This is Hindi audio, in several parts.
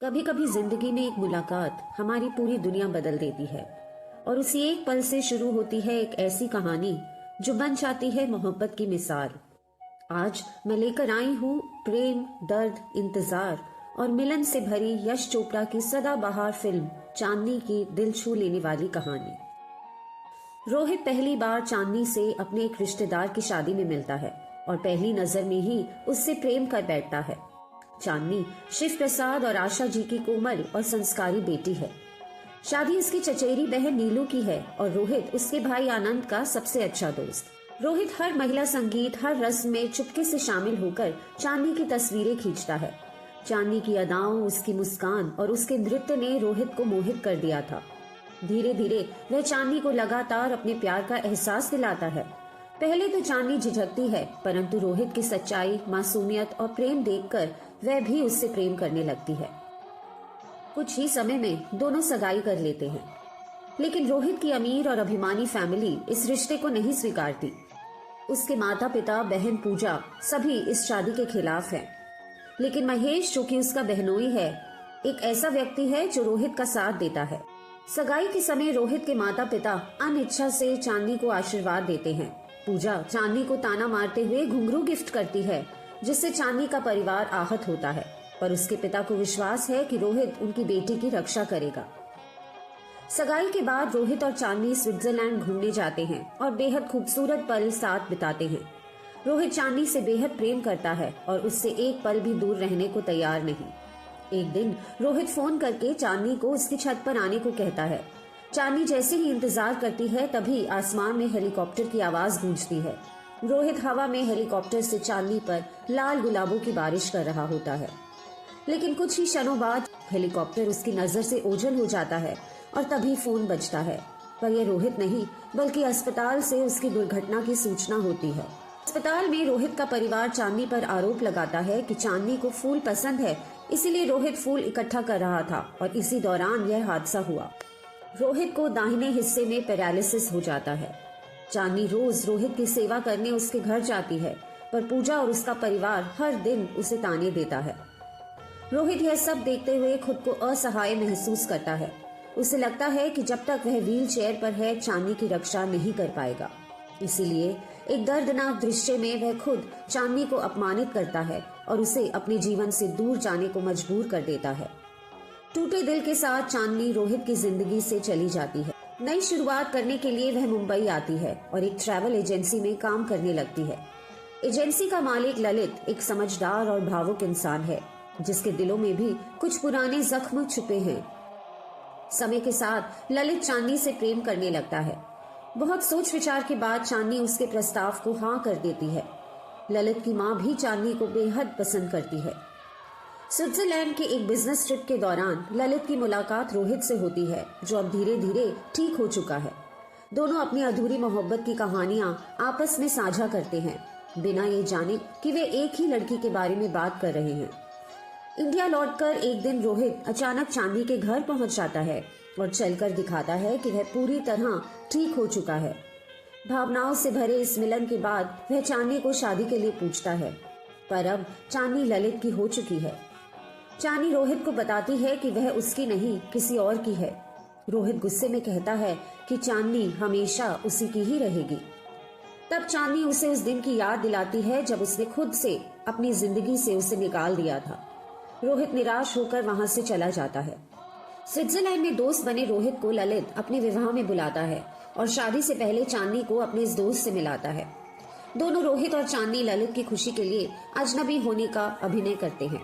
कभी कभी जिंदगी में एक मुलाकात हमारी पूरी दुनिया बदल देती है और उसी एक पल से शुरू होती है एक ऐसी कहानी जो बन जाती है मोहब्बत की मिसाल। आज मैं लेकर आई हूँ प्रेम, दर्द, इंतजार और मिलन से भरी यश चोपड़ा की सदाबहार फिल्म चांदनी की दिल छू लेने वाली कहानी। रोहित पहली बार चांदनी से अपने एक रिश्तेदार की शादी में मिलता है और पहली नजर में ही उससे प्रेम कर बैठता है। चांदनी शिव प्रसाद और आशा जी की कोमल और संस्कारी बेटी है। शादी उसकी चचेरी बहन नीलू की है और रोहित उसके भाई आनंद का सबसे अच्छा दोस्त। रोहित हर महिला संगीत, हर रस्म में चुपके से शामिल होकर चांदनी की तस्वीरें खींचता है। चांदनी की अदाओं, उसकी मुस्कान और उसके नृत्य ने रोहित को मोहित कर दिया था। धीरे धीरे वह चांदनी को लगातार अपने प्यार का एहसास दिलाता है। पहले तो चांदनी झिझकती है, परंतु रोहित की सच्चाई, मासूमियत और प्रेम देखकर वह भी उससे प्रेम करने लगती है। कुछ ही समय में दोनों सगाई कर लेते हैं, लेकिन रोहित की अमीर और अभिमानी फैमिली इस रिश्ते को नहीं स्वीकारती। उसके माता पिता, बहन पूजा सभी इस शादी के खिलाफ हैं। लेकिन महेश, जो कि उसका बहनोई है, एक ऐसा व्यक्ति है जो रोहित का साथ देता है। सगाई के समय रोहित के माता पिता अनिच्छा से चांदनी को आशीर्वाद देते हैं। पूजा चांदनी को ताना मारते हुए घुंघरू गिफ्ट करती है, जिससे चांदनी का परिवार आहत होता है, पर उसके पिता को विश्वास है कि रोहित उनकी बेटी की रक्षा करेगा। सगाई के बाद रोहित और चांदनी स्विट्जरलैंड घूमने जाते हैं और बेहद खूबसूरत पल साथ बिताते हैं। रोहित चांदनी से बेहद प्रेम करता है और उससे एक पल भी दूर रहने को तैयार नहीं। एक दिन रोहित फोन करके चांदनी को उसकी छत पर आने को कहता है। चांदनी जैसे ही इंतजार करती है, तभी आसमान में हेलीकॉप्टर की आवाज गूंजती है। रोहित हवा में हेलीकॉप्टर से चांदनी पर लाल गुलाबों की बारिश कर रहा होता है, लेकिन कुछ ही क्षणों बाद हेलीकॉप्टर उसकी नजर से ओझल हो जाता है और तभी फोन बजता है। पर यह रोहित नहीं, बल्कि अस्पताल से उसकी दुर्घटना की सूचना होती है। अस्पताल में रोहित का परिवार चांदनी पर आरोप लगाता है कि चांदनी को फूल पसंद है, इसीलिए रोहित फूल इकट्ठा कर रहा था और इसी दौरान यह हादसा हुआ। रोहित को दाहिने हिस्से में पैरालिसिस हो जाता है। चांदनी रोज रोहित की सेवा करने उसके घर जाती है, पर पूजा और उसका परिवार हर दिन उसे ताने देता है। रोहित यह सब देखते हुए खुद को असहाय महसूस करता है। उसे लगता है कि जब तक वह व्हील चेयर पर है, चांदनी की रक्षा नहीं कर पाएगा। इसीलिए एक दर्दनाक दृश्य में वह खुद चांदनी को अपमानित करता है और उसे अपने जीवन से दूर जाने को मजबूर कर देता है। टूटे दिल के साथ चांदनी रोहित की जिंदगी से चली जाती है। नई शुरुआत करने के लिए वह मुंबई आती है और एक ट्रैवल एजेंसी में काम करने लगती है। एजेंसी का मालिक ललित एक समझदार और भावुक इंसान है, जिसके दिलों में भी कुछ पुराने जख्म छुपे हैं। समय के साथ ललित चांदनी से प्रेम करने लगता है। बहुत सोच विचार के बाद चांदनी उसके प्रस्ताव को हाँ कर देती है। ललित की माँ भी चांदनी को बेहद पसंद करती है। स्विट्जरलैंड के एक बिजनेस ट्रिप के दौरान ललित की मुलाकात रोहित से होती है, जो अब धीरे धीरे ठीक हो चुका है। दोनों अपनी अधूरी मोहब्बत की कहानियां आपस में साझा करते हैं, बिना ये जाने कि वे एक ही लड़की के बारे में बात कर रहे हैं। इंडिया लौटकर एक दिन रोहित अचानक चांदनी के घर पहुंच जाता है और चलकर दिखाता है कि वह पूरी तरह ठीक हो चुका है। भावनाओं से भरे इस मिलन के बाद वह चांदनी को शादी के लिए पूछता है, पर अब चांदनी ललित की हो चुकी है। चांदनी रोहित को बताती है कि वह उसकी नहीं, किसी और की है। रोहित गुस्से में कहता है कि चांदनी हमेशा उसी की ही रहेगी। तब चांदनी उसे उस दिन की याद दिलाती है जब उसने खुद से अपनी जिंदगी से उसे निकाल दिया था। रोहित निराश होकर वहां से चला जाता है। स्विट्जरलैंड में दोस्त बने रोहित को ललित अपने विवाह में बुलाता है और शादी से पहले चांदनी को अपने इस दोस्त से मिलाता है। दोनों रोहित और चांदनी ललित की खुशी के लिए अजनबी होने का अभिनय करते हैं।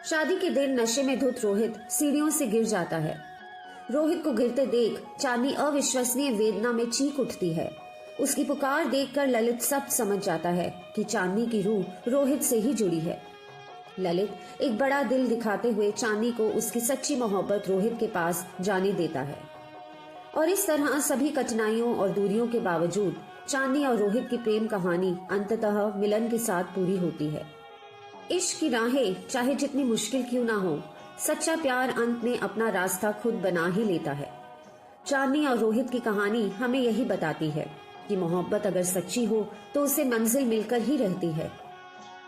शादी के दिन नशे में धुत रोहित सीढ़ियों से गिर जाता है। रोहित को गिरते देख चांदनी अविश्वसनीय वेदना में चीख उठती है। उसकी पुकार देखकर ललित सब समझ जाता है कि चांदनी की रूह रोहित से ही जुड़ी है। ललित एक बड़ा दिल दिखाते हुए चांदनी को उसकी सच्ची मोहब्बत रोहित के पास जाने देता है और इस तरह सभी कठिनाइयों और दूरियों के बावजूद चांदनी और रोहित की प्रेम कहानी अंततः मिलन के साथ पूरी होती है। इश्क की राहें चाहे जितनी मुश्किल क्यों ना हो, सच्चा प्यार अंत में अपना रास्ता खुद बना ही लेता है। चांदनी और रोहित की कहानी हमें यही बताती है कि मोहब्बत अगर सच्ची हो तो उसे मंजिल मिलकर ही रहती है।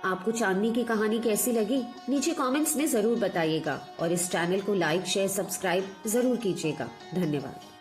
आपको चांदनी की कहानी कैसी लगी नीचे कमेंट्स में जरूर बताइएगा और इस चैनल को लाइक शेयर सब्सक्राइब जरूर कीजिएगा। धन्यवाद।